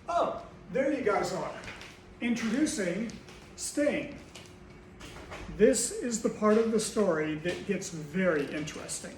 Oh, there you guys are. Introducing Sting. This is the part of the story that gets very interesting.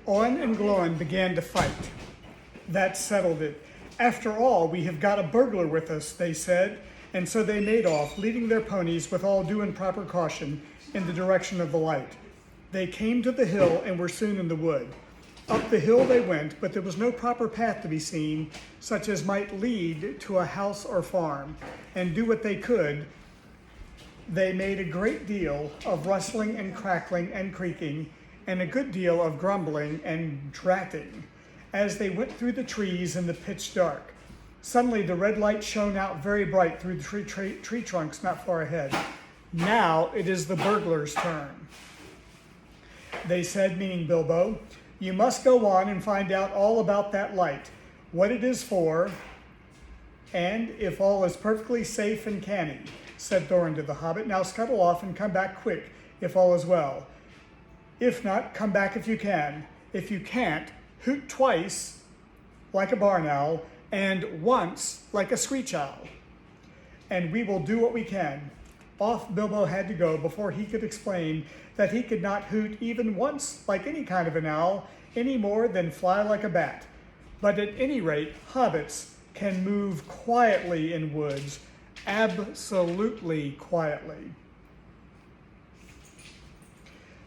Owen and Gloin began to fight. That settled it. After all, we have got a burglar with us, they said, and so they made off, leading their ponies with all due and proper caution in the direction of the light. They came to the hill and were soon in the wood. Up the hill they went, but there was no proper path to be seen, such as might lead to a house or farm, and do what they could. They made a great deal of rustling and crackling and creaking, and a good deal of grumbling and dratting as they went through the trees in the pitch dark. Suddenly the red light shone out very bright through the tree trunks not far ahead. Now it is the burglar's turn. They said, meaning Bilbo, you must go on and find out all about that light, what it is for, and if all is perfectly safe and canny, said Thorin to the hobbit. Now scuttle off and come back quick if all is well. If not, come back if you can. If you can't, hoot twice like a barn owl and once like a screech owl. And we will do what we can. Off Bilbo had to go before he could explain that he could not hoot even once like any kind of an owl any more than fly like a bat. But at any rate, hobbits can move quietly in woods, absolutely quietly.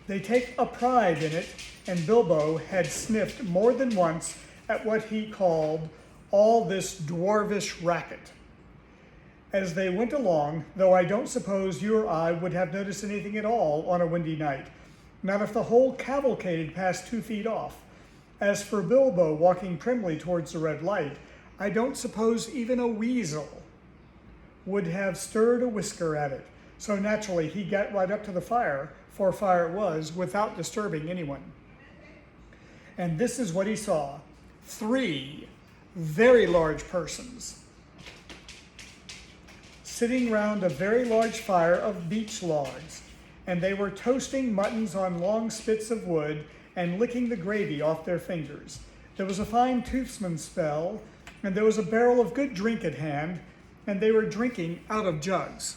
They take a pride in it, and Bilbo had sniffed more than once at what he called all this dwarvish racket. As they went along, though I don't suppose you or I would have noticed anything at all on a windy night, not if the whole cavalcade passed 2 feet off. As for Bilbo walking primly towards the red light, I don't suppose even a weasel would have stirred a whisker at it. So naturally he got right up to the fire, for fire it was, without disturbing anyone. And this is what he saw. 3 very large persons sitting round a very large fire of beech logs, and they were toasting muttons on long spits of wood and licking the gravy off their fingers. There was a fine toothsman's spell, and there was a barrel of good drink at hand, and they were drinking out of jugs.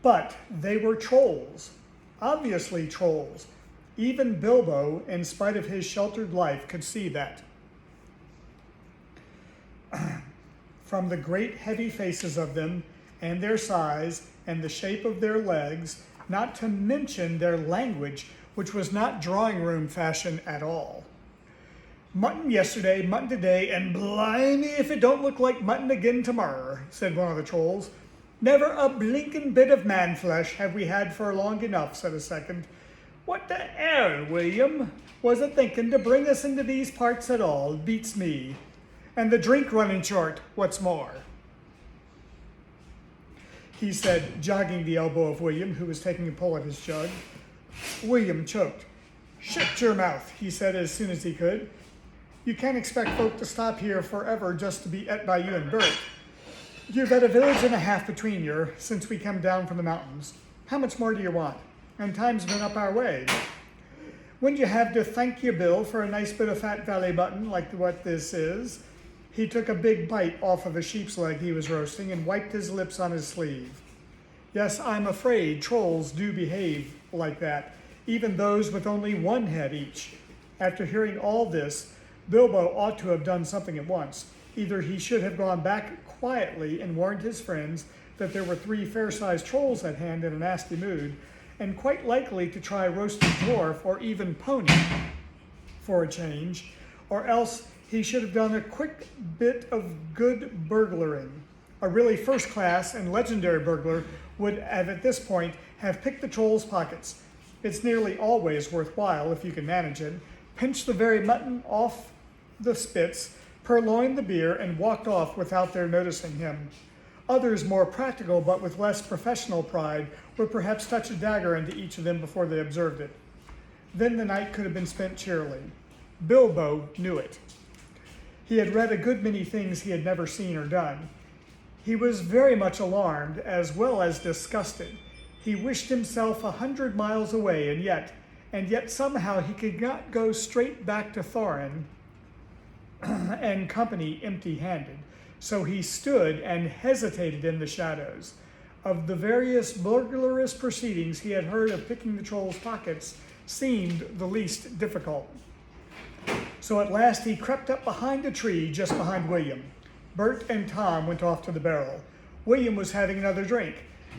But they were trolls, obviously trolls. Even Bilbo, in spite of his sheltered life, could see that. From the great heavy faces of them, and their size, and the shape of their legs, not to mention their language, which was not drawing room fashion at all. Mutton yesterday, mutton today, and blimey if it don't look like mutton again tomorrow, said one of the trolls. Never a blinkin' bit of man flesh have we had for long enough, said a second. What the hell, William, was a thinking to bring us into these parts at all, beats me. And the drink running short, what's more. He said, jogging the elbow of William, who was taking a pull at his jug. William choked. Shut your mouth, he said as soon as he could. You can't expect folk to stop here forever just to be et by you and Bert. You've had a village and a half between you since we come down from the mountains. How much more do you want? And time's been up our way. Wouldn't you have to thank you, Bill, for a nice bit of fat valley mutton like what this is? He took a big bite off of a sheep's leg he was roasting and wiped his lips on his sleeve. Yes, I'm afraid trolls do behave like that, even those with only one head each. After hearing all this, Bilbo ought to have done something at once. Either he should have gone back quietly and warned his friends that there were 3 fair-sized trolls at hand in a nasty mood, and quite likely to try roasted dwarf or even pony for a change, or else he should have done a quick bit of good burglaring. A really first-class and legendary burglar would have at this point have picked the troll's pockets. It's nearly always worthwhile if you can manage it. Pinch the very mutton off the spits, purloined the beer, and walked off without their noticing him. Others, more practical but with less professional pride, would perhaps touch a dagger into each of them before they observed it. Then the night could have been spent cheerily. Bilbo knew it. He had read a good many things he had never seen or done. He was very much alarmed, as well as disgusted. He wished himself 100 miles away, and yet somehow he could not go straight back to Thorin and company empty-handed. So he stood and hesitated in the shadows. Of the various burglarious proceedings he had heard of picking the troll's pockets seemed the least difficult. So at last he crept up behind a tree just behind William. Bert and Tom went off to the barrel. William was having another drink.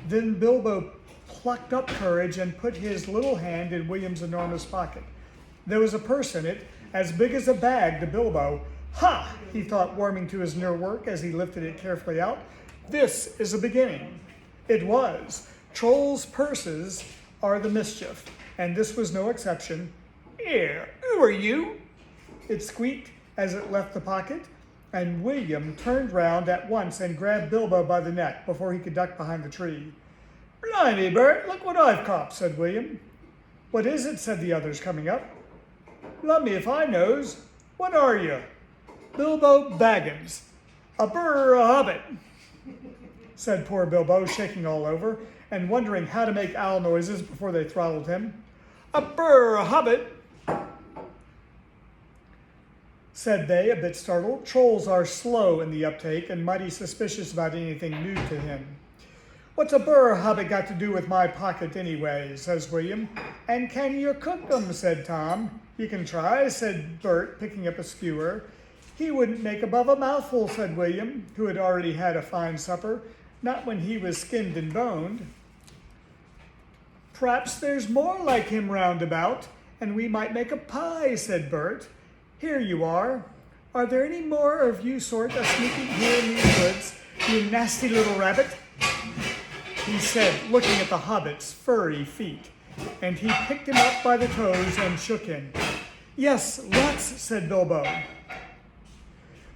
Then Bilbo plucked up courage and put his little hand in William's enormous pocket. There was a purse in it, as big as a bag to Bilbo. Ha! He thought, warming to his near work as he lifted it carefully out. This is a beginning. It was. Trolls' purses are the mischief, and this was no exception. Here, who are you? It squeaked as it left the pocket, and William turned round at once and grabbed Bilbo by the neck before he could duck behind the tree. Blimey, Bert, look what I've caught, said William. What is it? Said the others, coming up. Lummy if I knows. What are you? Bilbo Baggins. A burr a hobbit, said poor Bilbo, shaking all over, and wondering how to make owl noises before they throttled him. A burr a hobbit, said they, a bit startled. Trolls are slow in the uptake and mighty suspicious about anything new to him. What's a burr hobbit got to do with my pocket anyway, says William. And can you cook them, said Tom. You can try, said Bert, picking up a skewer. He wouldn't make above a mouthful, said William, who had already had a fine supper, not when he was skinned and boned. Perhaps there's more like him round about, and we might make a pie, said Bert. Here you are. Are there any more of you sort of sneaking here in these woods, you nasty little rabbit? He said, looking at the hobbit's furry feet, and he picked him up by the toes and shook him. Yes, lots, said Bilbo,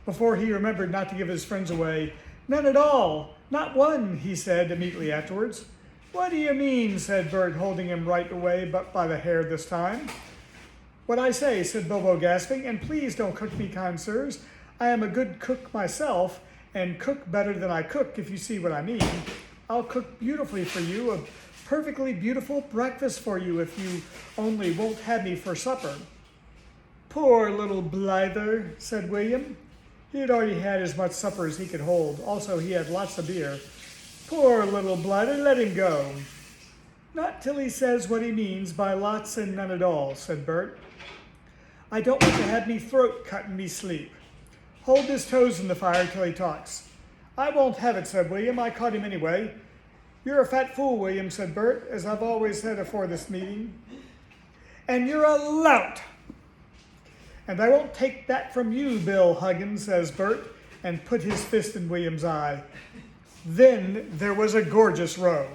before he remembered not to give his friends away. None at all, not one, he said immediately afterwards. What do you mean, said Bert, holding him right away, but by the hair this time. What I say, said Bilbo, gasping, and please don't cook me, kind sirs. I am a good cook myself, and cook better than I cook, if you see what I mean. I'll cook beautifully for you, a perfectly beautiful breakfast for you, if you only won't have me for supper. Poor little Blyther, said William. He had already had as much supper as he could hold. Also, he had lots of beer. Poor little Blyther, let him go. Not till he says what he means by lots and none at all, said Bert. I don't want to have me throat cut in me sleep. Hold his toes in the fire till he talks. I won't have it, said William. I caught him anyway. You're a fat fool, William, said Bert, as I've always said afore this meeting. And you're a lout. And I won't take that from you, Bill Huggins, says Bert, and put his fist in William's eye. Then there was a gorgeous row.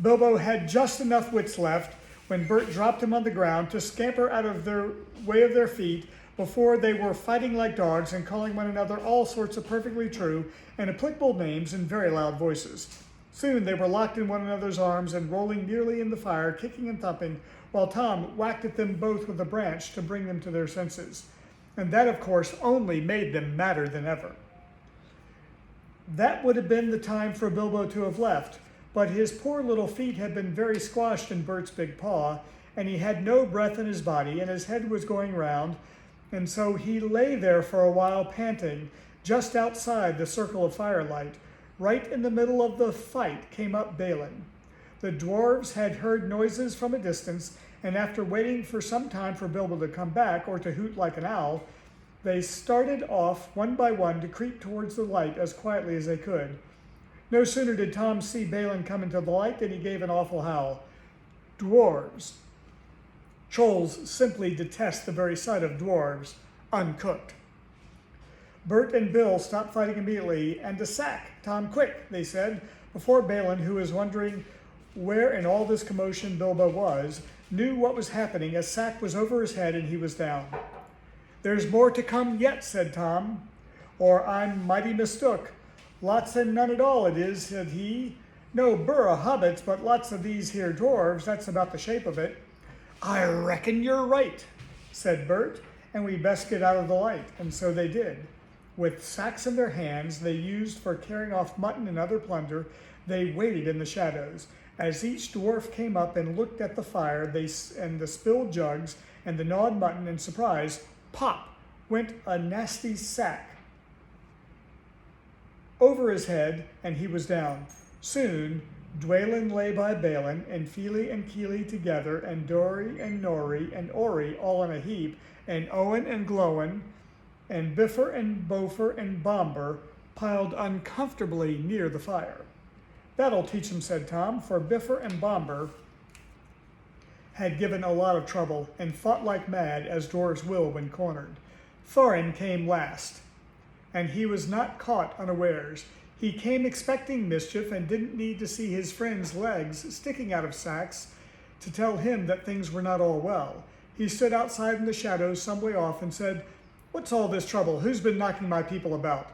Bilbo had just enough wits left when Bert dropped him on the ground to scamper out of their way of their feet before they were fighting like dogs and calling one another all sorts of perfectly true and applicable names in very loud voices. Soon they were locked in one another's arms and rolling nearly in the fire, kicking and thumping, while Tom whacked at them both with a branch to bring them to their senses. And that, of course, only made them madder than ever. That would have been the time for Bilbo to have left, but his poor little feet had been very squashed in Bert's big paw, and he had no breath in his body, and his head was going round, and so he lay there for a while panting. Just outside the circle of firelight, right in the middle of the fight, came up Balin. The dwarves had heard noises from a distance, and after waiting for some time for Bilbo to come back or to hoot like an owl, they started off one by one to creep towards the light as quietly as they could. No sooner did Tom see Balin come into the light than he gave an awful howl. Dwarves. Trolls simply detest the very sight of dwarves, uncooked. Bert and Bill stopped fighting immediately, and to sack Tom quick, they said, before Balin, who was wondering where in all this commotion Bilbo was, knew what was happening. A sack was over his head and he was down. There's more to come yet, said Tom. or I'm mighty mistook. Lots and none at all it is, said he. No burr o' hobbits, but lots of these here dwarves, that's about the shape of it. I reckon you're right, said Bert, and we best get out of the light. And so they did. With sacks in their hands they used for carrying off mutton and other plunder, they waited in the shadows. As each dwarf came up and looked at the fire and the spilled jugs and the gnawed mutton in surprise, pop went a nasty sack over his head, and he was down. Soon Dwalin lay by Balin, and Fili and Kili together, and Dori and Nori and Ori all in a heap, and Owen and Glowin, and Bifur and Bofer and Bomber piled uncomfortably near the fire. That'll teach them, said Tom, for Bifur and Bomber had given a lot of trouble and fought like mad, as dwarves will when cornered. Thorin came last, and he was not caught unawares. He came expecting mischief and didn't need to see his friend's legs sticking out of sacks to tell him that things were not all well. He stood outside in the shadows some way off and said, "What's all this trouble? Who's been knocking my people about?"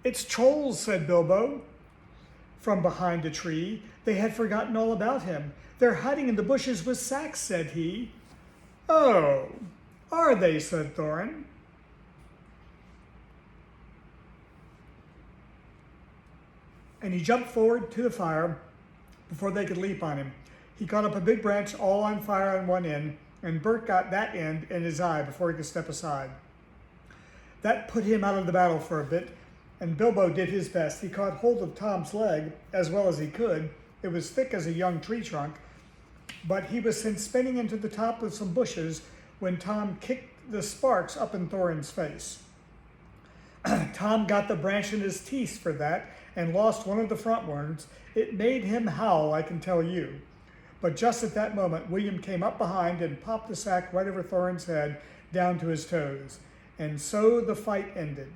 "It's trolls," said Bilbo. From behind a tree, they had forgotten all about him. "They're hiding in the bushes with sacks," said he. "Oh, are they?" said Thorin. And he jumped forward to the fire before they could leap on him. He caught up a big branch all on fire on one end, and Bert got that end in his eye before he could step aside. That put him out of the battle for a bit, and Bilbo did his best. He caught hold of Tom's leg as well as he could. It was thick as a young tree trunk, but he was sent spinning into the top of some bushes when Tom kicked the sparks up in Thorin's face. Tom got the branch in his teeth for that and lost one of the front ones. It made him howl, I can tell you. But just at that moment, William came up behind and popped the sack right over Thorin's head down to his toes. And so the fight ended.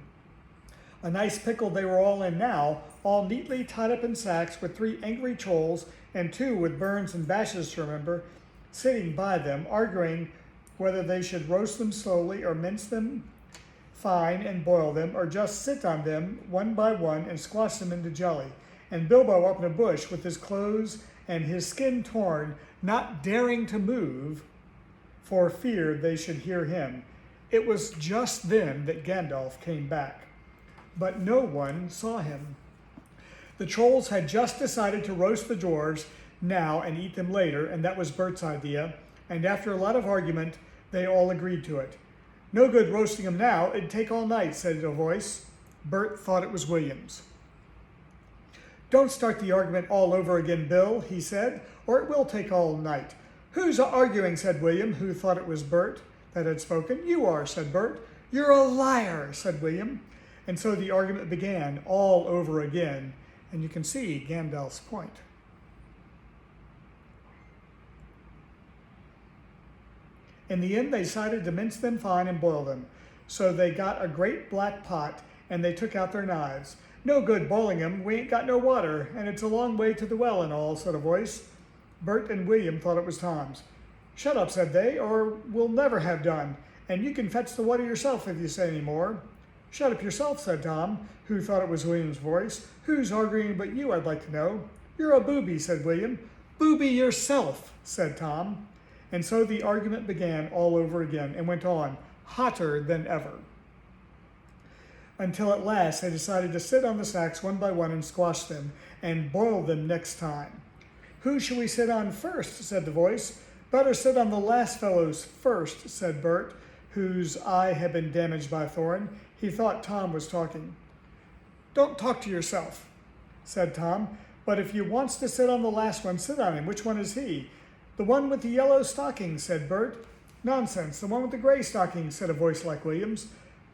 A nice pickle they were all in now, all neatly tied up in sacks, with 3 angry trolls and 2 with burns and bashes to remember, sitting by them, arguing whether they should roast them slowly or mince them fine and boil them, or just sit on them one by one and squash them into jelly. And Bilbo up in a bush with his clothes and his skin torn, not daring to move for fear they should hear him. It was just then that Gandalf came back, but no one saw him. The trolls had just decided to roast the dwarves now and eat them later, and that was Bert's idea, and after a lot of argument, they all agreed to it. "No good roasting them now, it'd take all night," said a voice. Bert thought it was William's. "Don't start the argument all over again, Bill," he said, "or it will take all night." "Who's arguing?" said William, who thought it was Bert that had spoken. "You are," said Bert. "You're a liar," said William. And so the argument began all over again, and you can see Gandalf's point. In the end, they decided to mince them fine and boil them. So they got a great black pot, and they took out their knives. "No good boiling them, we ain't got no water, and it's a long way to the well and all," said a voice. Bert and William thought it was Tom's. "Shut up," said they, "or we'll never have done, and you can fetch the water yourself if you say any more." "Shut up yourself," said Tom, who thought it was William's voice. "Who's arguing but you, I'd like to know?" "You're a booby," said William. "Booby yourself," said Tom. And so the argument began all over again and went on, hotter than ever, until at last they decided to sit on the sacks one by one and squash them and boil them next time. "Who shall we sit on first?" said the voice. "Better sit on the last fellows first," said Bert, whose eye had been damaged by Thorin. He thought Tom was talking. "Don't talk to yourself," said Tom. "But if you wants to sit on the last one, sit on him. Which one is he?" "The one with the yellow stockings," said Bert. "Nonsense, the one with the gray stockings," said a voice like William's.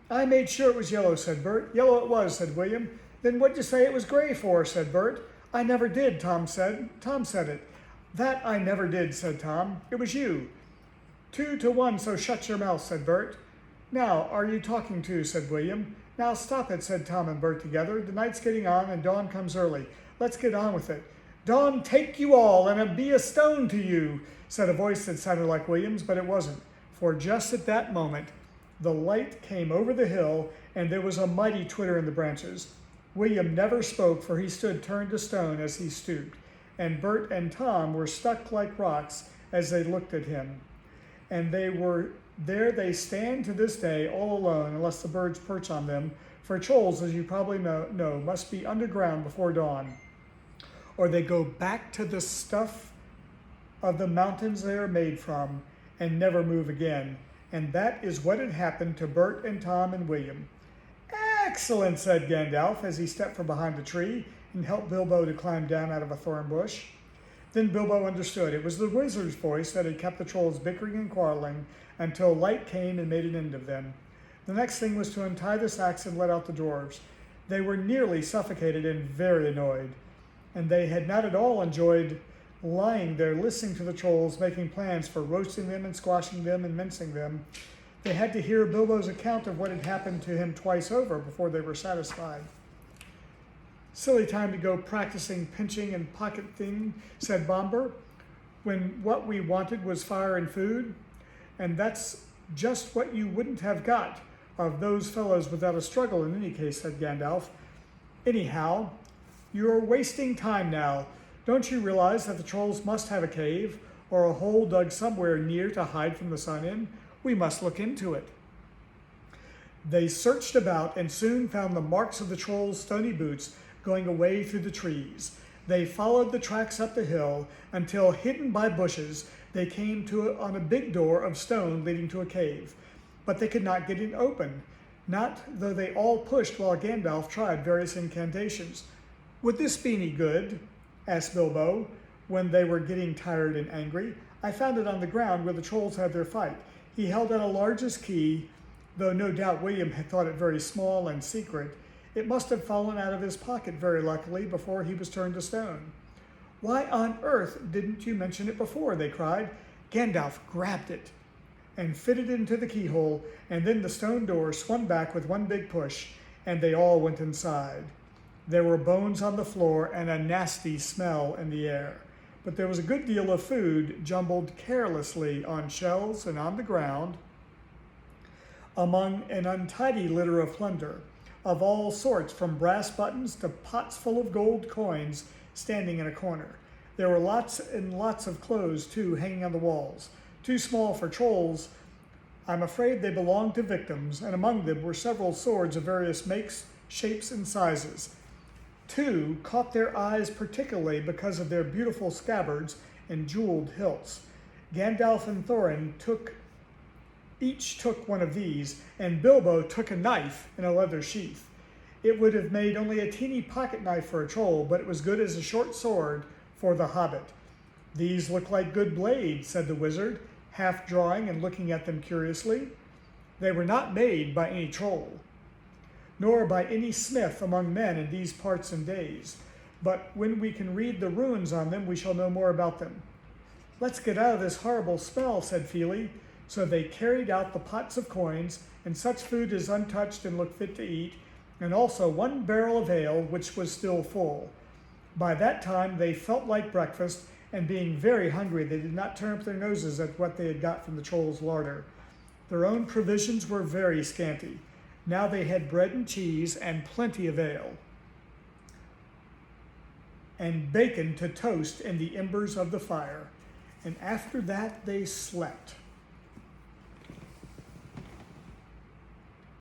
"I made sure it was yellow," said Bert. "Yellow it was," said William. "Then what'd you say it was gray for?" said Bert. "I never did," Tom said. "Tom said it." "That I never did," said Tom. "It was you." 2 to 1, so shut your mouth," said Bert. "Now, are you talking to?" said William. "Now stop it," said Tom and Bert together. "The night's getting on and dawn comes early. Let's get on with it." "Dawn take you all, and be a stone to you," said a voice that sounded like William's, but it wasn't. For just at that moment, The light came over the hill, and there was a mighty twitter in the branches. William never spoke, for he stood turned to stone as he stooped, and Bert and Tom were stuck like rocks as they looked at him. And there they stand to this day, all alone, unless the birds perch on them, for trolls, as you probably know, must be underground before dawn. Or they go back to the stuff of the mountains they are made from and never move again. And that is what had happened to Bert and Tom and William. Excellent, said Gandalf as he stepped from behind the tree and helped Bilbo to climb down out of a thorn bush. Then Bilbo understood. It was the wizard's voice that had kept the trolls bickering and quarreling until light came and made an end of them. The next thing was to untie the sacks and let out the dwarves. They were nearly suffocated and very annoyed, and they had not at all enjoyed lying there listening to the trolls making plans for roasting them and squashing them and mincing them. They had to hear Bilbo's account of what had happened to him twice over before they were satisfied. Silly time to go practicing pinching and pocket thing, said Bombur, when what we wanted was fire and food. And that's just what you wouldn't have got of those fellows without a struggle in any case, said Gandalf. Anyhow, you're wasting time now. Don't you realize that the trolls must have a cave or a hole dug somewhere near to hide from the sun in? We must look into it. They searched about and soon found the marks of the trolls' stony boots going away through the trees. They followed the tracks up the hill until, hidden by bushes, they came on a big door of stone leading to a cave. But they could not get it open, not though they all pushed while Gandalf tried various incantations. Would this be any good? Asked Bilbo, when they were getting tired and angry. I found it on the ground where the trolls had their fight. He held out a largest key, though no doubt William had thought it very small and secret. It must have fallen out of his pocket very luckily before he was turned to stone. Why on earth didn't you mention it before? They cried. Gandalf grabbed it and fitted it into the keyhole, and then the stone door swung back with one big push, and they all went inside. There were bones on the floor and a nasty smell in the air, but there was a good deal of food jumbled carelessly on shelves and on the ground among an untidy litter of plunder of all sorts, from brass buttons to pots full of gold coins standing in a corner. There were lots and lots of clothes, too, hanging on the walls. Too small for trolls, I'm afraid they belonged to victims, and among them were several swords of various makes, shapes, and sizes. Two caught their eyes particularly because of their beautiful scabbards and jeweled hilts. Gandalf and Thorin each took one of these, and Bilbo took a knife in a leather sheath. It would have made only a teeny pocket knife for a troll, but it was good as a short sword for the hobbit. These look like good blades, said the wizard, half drawing and looking at them curiously. They were not made by any troll, nor by any smith among men in these parts and days. But when we can read the runes on them, we shall know more about them. Let's get out of this horrible smell, said Fili. So they carried out the pots of coins and such food as untouched and looked fit to eat, and also one barrel of ale, which was still full. By that time they felt like breakfast, and being very hungry, they did not turn up their noses at what they had got from the troll's larder. Their own provisions were very scanty. Now they had bread and cheese and plenty of ale, and bacon to toast in the embers of the fire. And after that they slept.